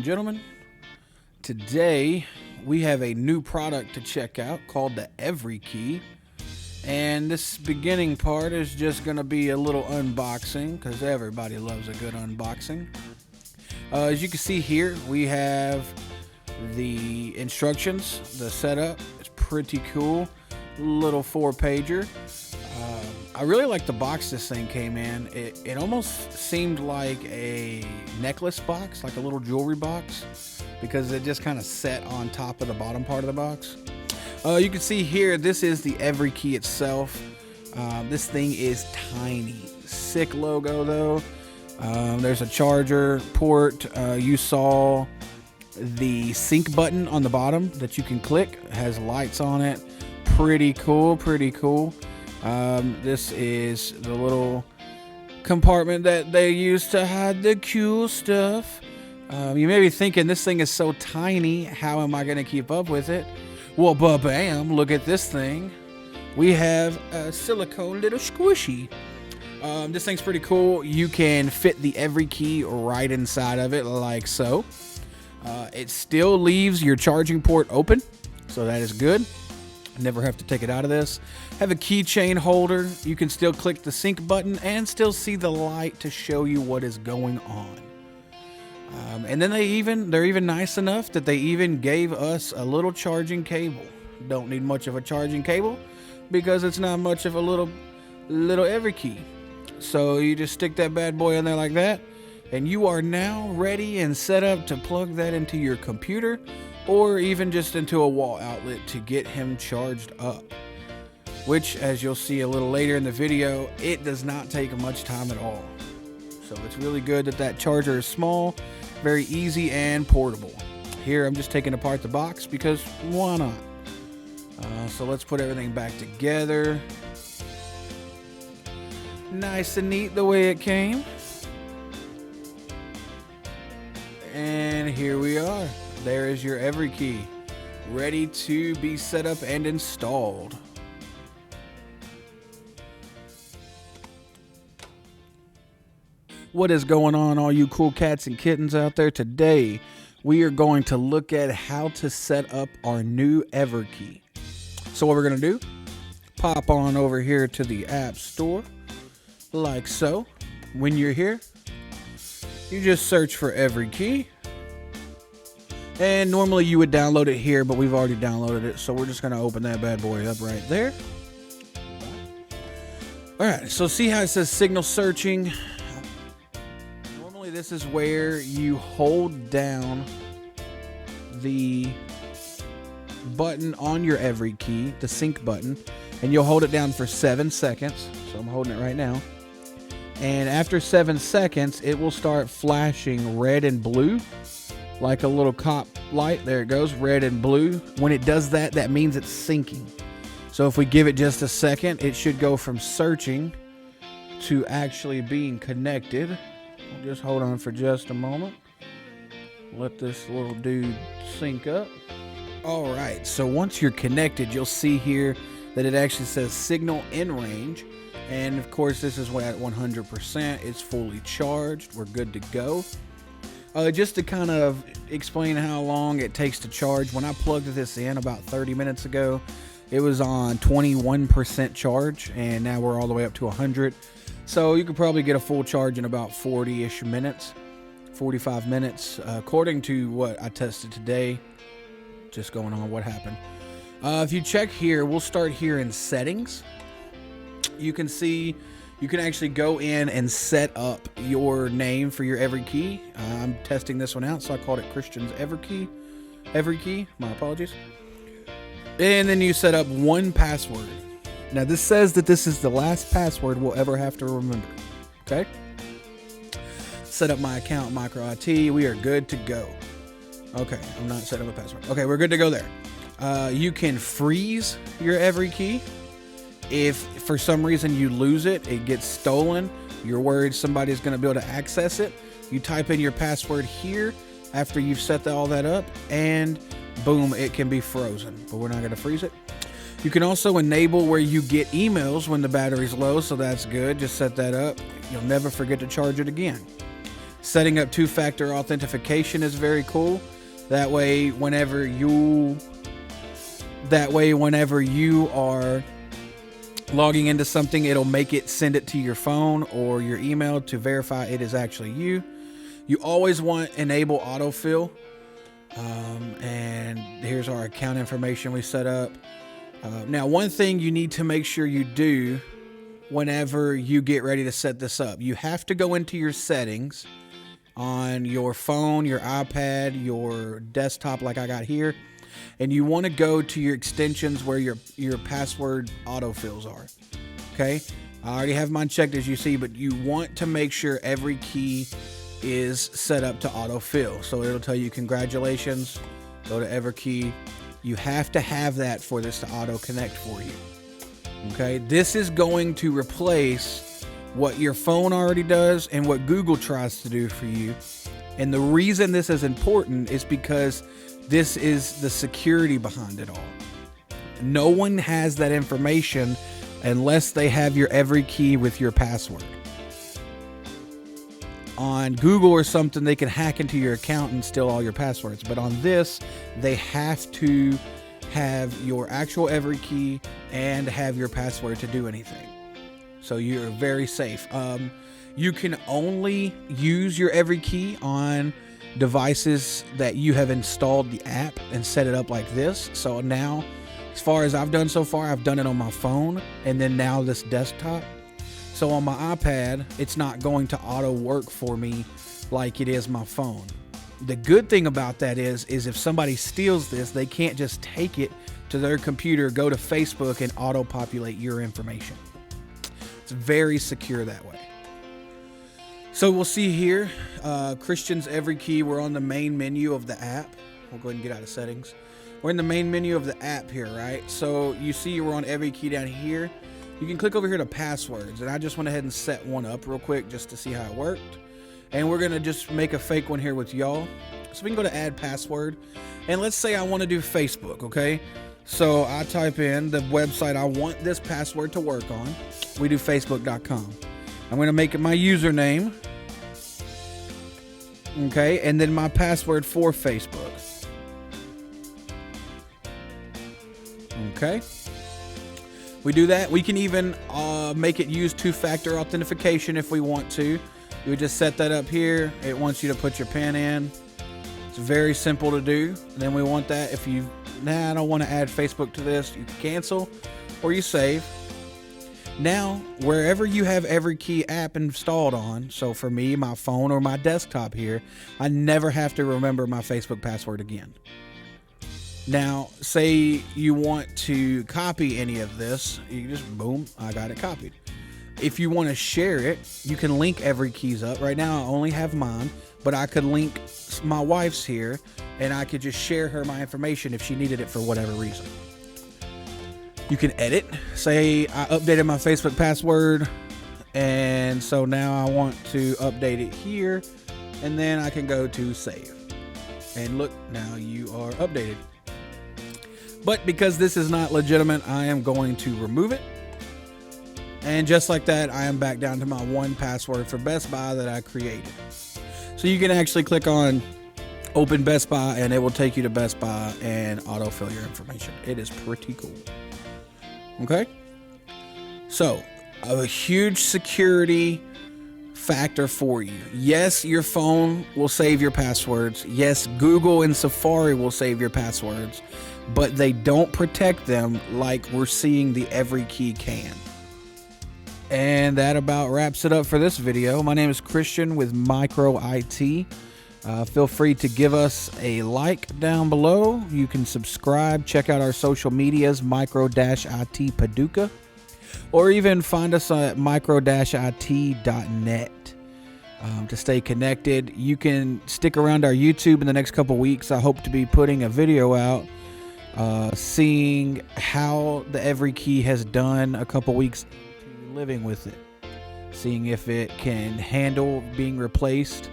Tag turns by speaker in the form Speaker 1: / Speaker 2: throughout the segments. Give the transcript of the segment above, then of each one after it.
Speaker 1: and gentlemen. Today we have a new product to check out called the EveryKey. And this beginning part is just going to be a little unboxing because everybody loves a good unboxing. As you can see here, we have the instructions, the setup. It's pretty cool. Little 4-pager. I really like the box this thing came in. It almost seemed like a necklace box, like a little jewelry box, because it just kind of set on top of the bottom part of the box. You can see here, this is the EveryKey itself. This thing is tiny. Sick logo though. There's a charger port. You saw the sync button on the bottom that you can click. It has lights on it. Pretty cool, pretty cool. This is the little compartment that they use to hide the cool stuff. You may be thinking, this thing is so tiny, how am I going to keep up with it? Well, bam, look at this thing. We have a silicone little squishy. This thing's pretty cool. You can fit the EveryKey right inside of it, like so. It still leaves your charging port open, so that is good. Never have to take it out of this. Have a keychain holder. You can still click the sync button and still see the light to show you what is going on. And then they're even nice enough that they even gave us a little charging cable. Don't need much of a charging cable because it's not much of a little EveryKey. So you just stick that bad boy in there like that, and you are now ready and set up to plug that into your computer or even just into a wall outlet to get him charged up. Which, as you'll see a little later in the video, it does not take much time at all. So it's really good that that charger is small, very easy and portable. Here I'm just taking apart the box because why not? So let's put everything back together. Nice and neat the way it came. And here we are. There is your EveryKey, ready to be set up and installed. What is going on, all you cool cats and kittens out there? Today, we are going to look at how to set up our new EveryKey. So what we're going to do, pop on over here to the App Store, like so. When you're here, you just search for EveryKey. And normally you would download it here, but we've already downloaded it, so we're just going to open that bad boy up right there. Alright, so see how it says signal searching? Normally this is where you hold down the button on your EveryKey, the sync button, and you'll hold it down for 7 seconds. So I'm holding it right now. And after 7 seconds, it will start flashing red and blue. Like a little cop light. There it goes, red and blue. When it does that, that means it's syncing. So if we give it just a second, it should go from searching to actually being connected. We'll just hold on for just a moment. Let this little dude sync up. All right, so once you're connected, you'll see here that it actually says signal in range. And of course, this is at 100%. It's fully charged. We're good to go. Just to kind of explain how long it takes to charge, when I plugged this in about 30 minutes ago, it was on 21% charge, and now we're all the way up to 100. So you could probably get a full charge in about 40-ish minutes, 45 minutes, according to what I tested today. Just going on what happened. If you check here, we'll start here in settings. You can see you can actually go in and set up your name for your EveryKey. I'm testing this one out, so I called it Christian's EveryKey. My apologies. And then you set up one password. Now this says that this is the last password we'll ever have to remember. Okay? Set up my account, Micro IT. We are good to go. Okay, I'm not setting up a password. Okay, we're good to go there. You can freeze your EveryKey. If for some reason you lose it, it gets stolen, you're worried somebody's going to be able to access it, you type in your password here after you've set all that up, and boom, it can be frozen. But we're not going to freeze it. You can also enable where you get emails when the battery's low, so that's good. Just set that up. You'll never forget to charge it again. Setting up two-factor authentication is very cool. That way, whenever you are logging into something, it'll make it send it to your phone or your email to verify it is actually you. You always want enable autofill. And here's our account information we set up. Now, one thing you need to make sure you do whenever you get ready to set this up, you have to go into your settings on your phone, your iPad, your desktop like I got here, and you want to go to your extensions where your password autofills are. Okay, I already have mine checked, as you see, but you want to make sure EveryKey is set up to autofill. So it'll tell you congratulations, go to EveryKey. You have to have that for this to auto connect for you. Okay, this is going to replace what your phone already does and what Google tries to do for you. And the reason this is important is because this is the security behind it all. No one has that information unless they have your EveryKey with your password. On Google or something, they can hack into your account and steal all your passwords. But on this, they have to have your actual EveryKey and have your password to do anything. So you're very safe. You can only use your EveryKey on devices that you have installed the app and set it up like this. So now, as far as I've done so far, I've done it on my phone and then now this desktop. So on my iPad, it's not going to auto work for me like it is my phone. The good thing about that is if somebody steals this, they can't just take it to their computer, go to Facebook and auto populate your information. It's very secure that way. So we'll see here, Christian's EveryKey. We're on the main menu of the app. We'll go ahead and get out of settings. We're in the main menu of the app here, right? So you see we're on EveryKey down here. You can click over here to passwords, and I just went ahead and set one up real quick just to see how it worked. And we're gonna just make a fake one here with y'all. So we can go to add password, and let's say I want to do Facebook, okay? So I type in the website I want this password to work on. We do facebook.com. I'm going to make it my username. Okay, and then my password for Facebook. Okay. We do that. We can even make it use two-factor authentication if we want to. You would just set that up here. It wants you to put your PIN in. It's very simple to do. And then we want that if you, I don't want to add Facebook to this, you cancel or you save. Now, wherever you have EveryKey app installed on, so for me, my phone or my desktop here, I never have to remember my Facebook password again. Now, say you want to copy any of this, you just, boom, I got it copied. If you want to share it, you can link EveryKeys up. Right now, I only have mine, but I could link my wife's here, and I could just share her my information if she needed it for whatever reason. You can edit. Say I updated my Facebook password, and so now I want to update it here, and then I can go to save. And look, now you are updated. But because this is not legitimate, I am going to remove it. And just like that, I am back down to my one password for Best Buy that I created. So you can actually click on Open Best Buy, and it will take you to Best Buy and autofill your information. It is pretty cool. Okay? So, a huge security factor for you. Yes, your phone will save your passwords. Yes, Google and Safari will save your passwords, but they don't protect them like we're seeing the EveryKey can. And that about wraps it up for this video. My name is Christian with Micro IT. Feel free to give us a like down below. You can subscribe, check out our social medias, Micro-IT Paducah, or even find us at micro-it.net to stay connected. You can stick around our YouTube in the next couple weeks. I hope to be putting a video out seeing how the EveryKey has done a couple weeks living with it, seeing if it can handle being replaced,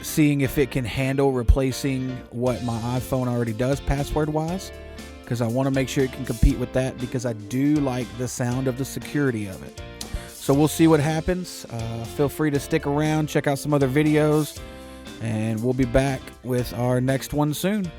Speaker 1: seeing if it can handle replacing what my iPhone already does password wise, because I want to make sure it can compete with that, because I do like the sound of the security of it. So we'll see what happens. Feel free to stick around, check out some other videos, and we'll be back with our next one soon.